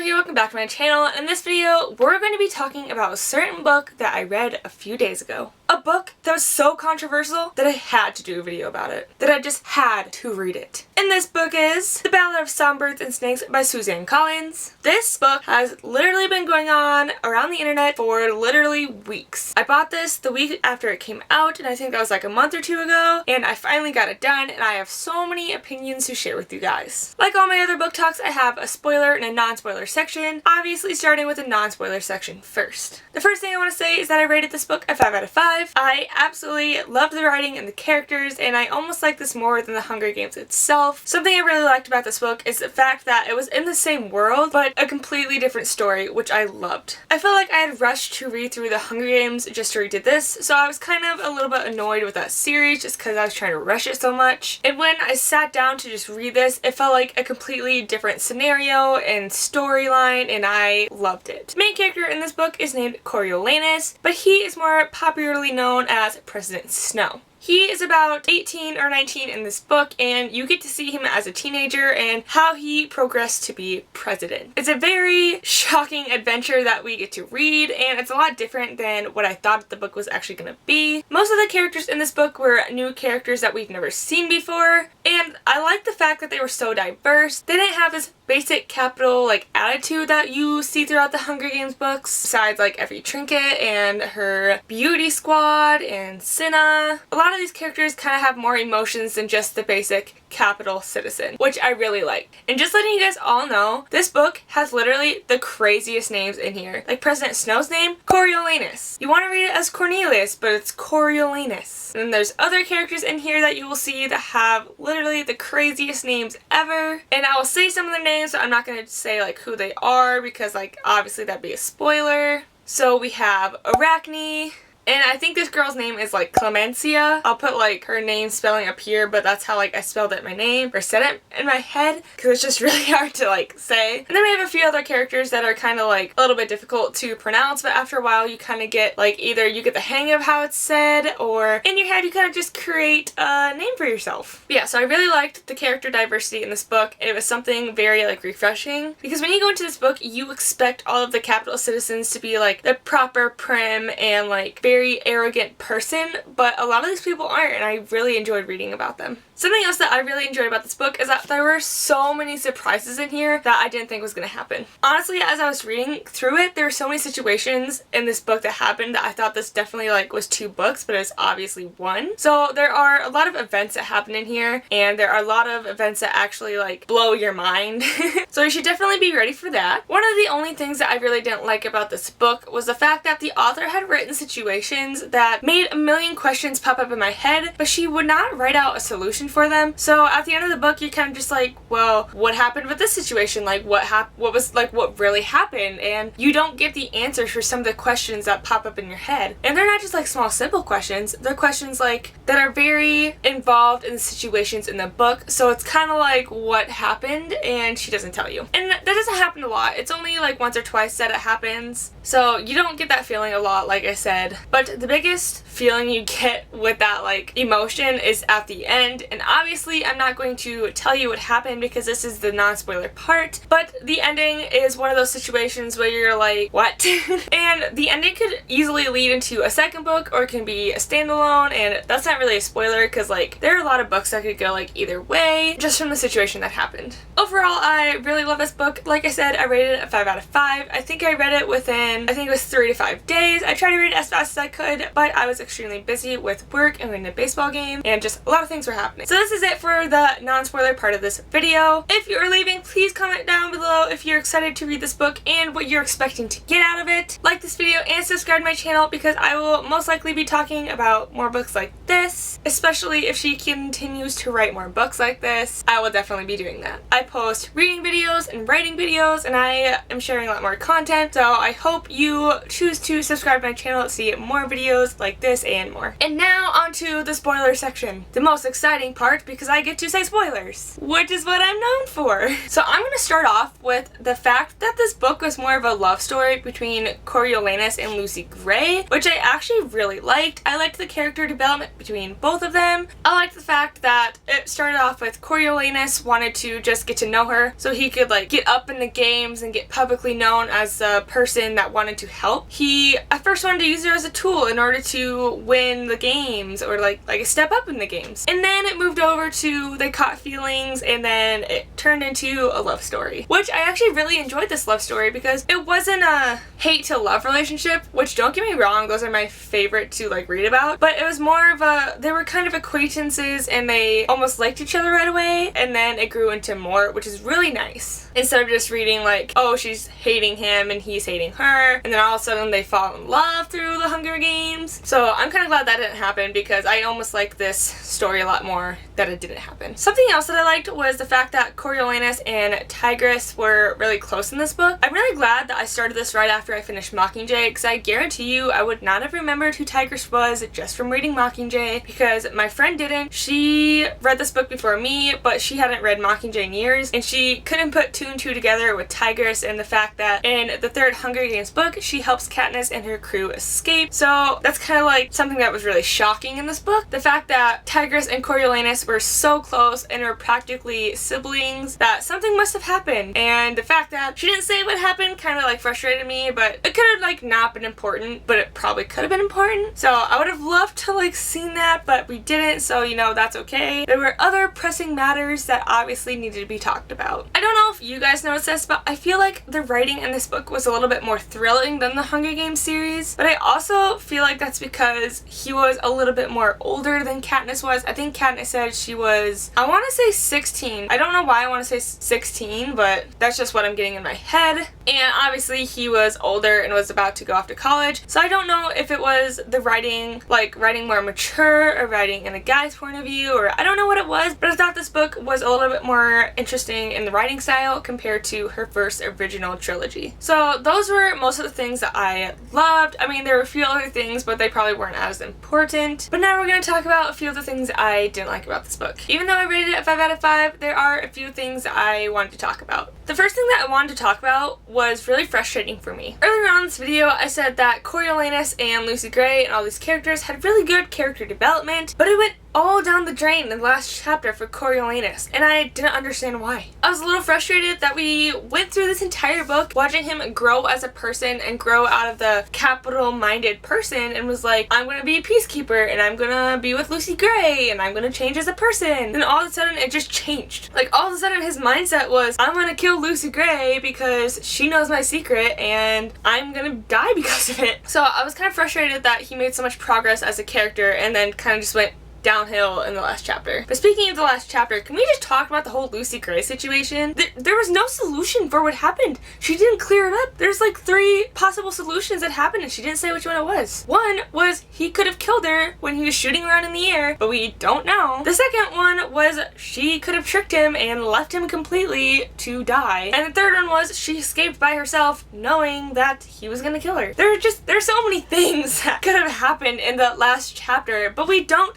here, welcome back to my channel. In this video, we're going to be talking about a certain book that I read a few days ago. A book that was so controversial that I had to do a video about it. That I just had to read it. And this book is The Ballad of Songbirds and Snakes by Suzanne Collins. This book has literally been going on around the internet for literally weeks. I bought this the week after it came out, and I think that was like a month or two ago, and I finally got it done, and I have so many opinions to share with you guys. Like all my other book talks, I have a spoiler and a non-spoiler section, obviously starting with the non-spoiler section first. The first thing I want to say is that I rated this book a 5 out of 5. I absolutely loved the writing and the characters, and I almost like this more than The Hunger Games itself. Something I really liked about this book is the fact that it was in the same world, but a completely different story, which I loved. I felt like I had rushed to read through The Hunger Games just to read this, so I was kind of a little bit annoyed with that series just because I was trying to rush it so much. And when I sat down to just read this, it felt like a completely different scenario and storyline, and I loved it. The main character in this book is named Coriolanus, but he is more popularly known as President Snow. He is about 18 or 19 in this book, and you get to see him as a teenager and how he progressed to be president. It's a very shocking adventure that we get to read, and it's a lot different than what I thought the book was actually going to be. Most of the characters in this book were new characters that we've never seen before, and I like the fact that they were so diverse. They didn't have this basic capital attitude that you see throughout the Hunger Games books, besides every trinket and her beauty squad and Cinna. A lot of these characters kind of have more emotions than just the basic capital citizen, which I really like. And just letting you guys all know, this book has literally the craziest names in here. Like President Snow's name, Coriolanus. You want to read it as Cornelius, but it's Coriolanus. And then there's other characters in here that you will see that have literally the craziest names ever. And I will say some of their names, but I'm not going to say who they are because obviously that'd be a spoiler. So we have Arachne. And I think this girl's name is Clemencia. I'll put her name spelling up here, but that's how I spelled it in my name or said it in my head because it's just really hard to say. And then we have a few other characters that are kind of a little bit difficult to pronounce, but after a while you kind of get either you get the hang of how it's said, or in your head you kind of just create a name for yourself. But yeah, so I really liked the character diversity in this book. It was something very refreshing because when you go into this book you expect all of the capital citizens to be the proper prim and very arrogant person, but a lot of these people aren't, and I really enjoyed reading about them. Something else that I really enjoyed about this book is that there were so many surprises in here that I didn't think was going to happen. Honestly, as I was reading through it, there were so many situations in this book that happened that I thought this definitely was 2 books, but it's obviously 1. So there are a lot of events that happen in here, and there are a lot of events that actually blow your mind. So you should definitely be ready for that. One of the only things that I really didn't like about this book was the fact that the author had written situations that made a million questions pop up in my head, but she would not write out a solution for them. So at the end of the book, you're kind of just well, what happened with this situation? What really happened? And you don't get the answers for some of the questions that pop up in your head. And they're not just small, simple questions. They're questions that are very involved in the situations in the book. So it's kind of what happened, and she doesn't tell you. And that doesn't happen a lot. It's only once or twice that it happens. So you don't get that feeling a lot, like I said. But the biggest feeling you get with that emotion is at the end, and obviously I'm not going to tell you what happened because this is the non-spoiler part, but the ending is one of those situations where you're what? And the ending could easily lead into a second book, or it can be a standalone, and that's not really a spoiler because there are a lot of books that could go either way just from the situation that happened. Overall, I really love this book. Like I said, I rated it a 5 out of 5. I think I read it within, I think it was 3 to 5 days. I tried to read it as fast as I could, but I was extremely busy with work and going to a baseball game, and just a lot of things were happening. So this is it for the non-spoiler part of this video. If you're leaving, please comment down below if you're excited to read this book and what you're expecting to get out of it. Like this video and subscribe to my channel because I will most likely be talking about more books like this, especially if she continues to write more books like this. I will definitely be doing that. I post reading videos and writing videos, and I am sharing a lot more content, so I hope you choose to subscribe to my channel to see more more videos like this and more. And now onto the spoiler section. The most exciting part because I get to say spoilers, which is what I'm known for. So I'm going to start off with the fact that this book was more of a love story between Coriolanus and Lucy Gray, which I actually really liked. I liked the character development between both of them. I liked the fact that it started off with Coriolanus wanted to just get to know her so he could like get up in the games and get publicly known as a person that wanted to help. He at first wanted to use her as a tool in order to win the games or like a step up in the games. And then it moved over to they caught feelings and then it turned into a love story, which I actually really enjoyed this love story because it wasn't a hate to love relationship, which don't get me wrong, those are my favorite to like read about, but it was more of a, they were kind of acquaintances and they almost liked each other right away, and then it grew into more, which is really nice. Instead of just reading like, oh, she's hating him and he's hating her, and then all of a sudden they fall in love through the Hunger Games. So I'm kind of glad that didn't happen because I almost like this story a lot more that it didn't happen. Something else that I liked was the fact that Coriolanus and Tigris were really close in this book. I'm really glad that I started this right after I finished Mockingjay because I guarantee you I would not have remembered who Tigris was just from reading Mockingjay because my friend didn't. She read this book before me, but she hadn't read Mockingjay in years, and she couldn't put two and two together with Tigris and the fact that in the third Hunger Games book, she helps Katniss and her crew escape. So that's kind of like something that was really shocking in this book. The fact that Tigris and Coriolanus were so close and were practically siblings, that something must have happened. And the fact that she didn't say what happened kind of like frustrated me, but it could have like not been important, but it probably could have been important. So I would have loved to like seen that, but we didn't, so you know, that's okay. There were other pressing matters that obviously needed to be talked about. I don't know if you guys noticed this, but I feel like the writing in this book was a little bit more thrilling than the Hunger Games series, but I also feel like that's because he was a little bit more older than Katniss was. I think Katniss said she was, I want to say 16. I don't know why I want to say 16, but that's just what I'm getting in my head. And obviously he was older and was about to go off to college, so I don't know if it was the writing, like writing more mature or writing in a guy's point of view, or I don't know what it was, but I thought this book was a little bit more interesting in the writing style compared to her first original trilogy. So those were most of the things that I loved. I mean, there were a few other things, but they probably weren't as important. But now we're going to talk about a few of the things I didn't like about this book. Even though I rated it a 5 out of 5, there are a few things I wanted to talk about. The first thing that I wanted to talk about was really frustrating for me. Earlier on in this video, I said that Coriolanus and Lucy Gray and all these characters had really good character development, but it went all down the drain in the last chapter for Coriolanus, and I didn't understand why. I was a little frustrated that we went through this entire book watching him grow as a person and grow out of the capital-minded person and was like, I'm gonna be a peacekeeper and I'm gonna be with Lucy Gray and I'm gonna change as a person. Then all of a sudden it just changed. Like all of a sudden his mindset was, I'm gonna kill Lucy Gray because she knows my secret and I'm gonna die because of it. So I was kind of frustrated that he made so much progress as a character and then kind of just went downhill in the last chapter. But speaking of the last chapter, can we just talk about the whole Lucy Gray situation? There was no solution for what happened. She didn't clear it up. There's like 3 possible solutions that happened and she didn't say which one it was. One was he could have killed her when he was shooting around in the air, but we don't know. The second one was she could have tricked him and left him completely to die. And the third one was she escaped by herself knowing that he was gonna kill her. There's so many things that could have happened in the last chapter, but we don't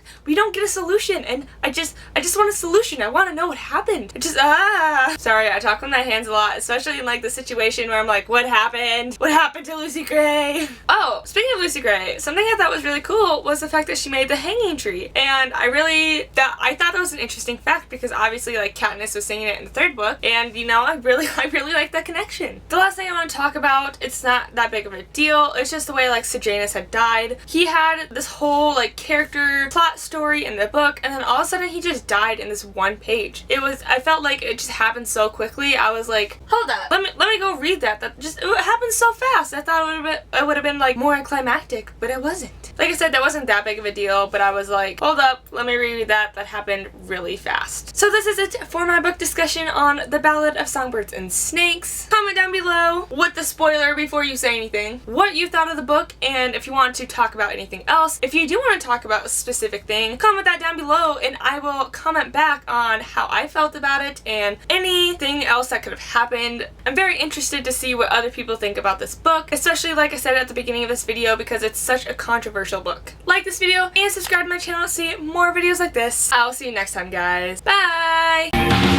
get a solution, and I just want a solution. I want to know what happened. Sorry, I talk with my hands a lot, especially in like the situation where I'm like, what happened? What happened to Lucy Gray? Oh, speaking of Lucy Gray, something I thought was really cool was the fact that she made the hanging tree, and I thought that was an interesting fact because obviously like Katniss was singing it in the third book, and you know, I really like that connection. The last thing I want to talk about, it's not that big of a deal. It's just the way like Sejanus had died. He had this whole like character plot story in the book, and then all of a sudden he just died in this one page. I felt like it just happened so quickly. I was like, hold up, let me go read that. It happened so fast. I thought it would have been like more climactic, but it wasn't. Like I said, that wasn't that big of a deal, but I was like, hold up, let me reread that. That happened really fast. So this is it for my book discussion on The Ballad of Songbirds and Snakes. Comment down below with the spoiler before you say anything, what you thought of the book, and if you want to talk about anything else. If you do want to talk about a specific thing, something, comment that down below and I will comment back on how I felt about it and anything else that could have happened. I'm very interested to see what other people think about this book, especially like I said at the beginning of this video, because it's such a controversial book. Like this video and subscribe to my channel to see more videos like this. I'll see you next time, guys. Bye!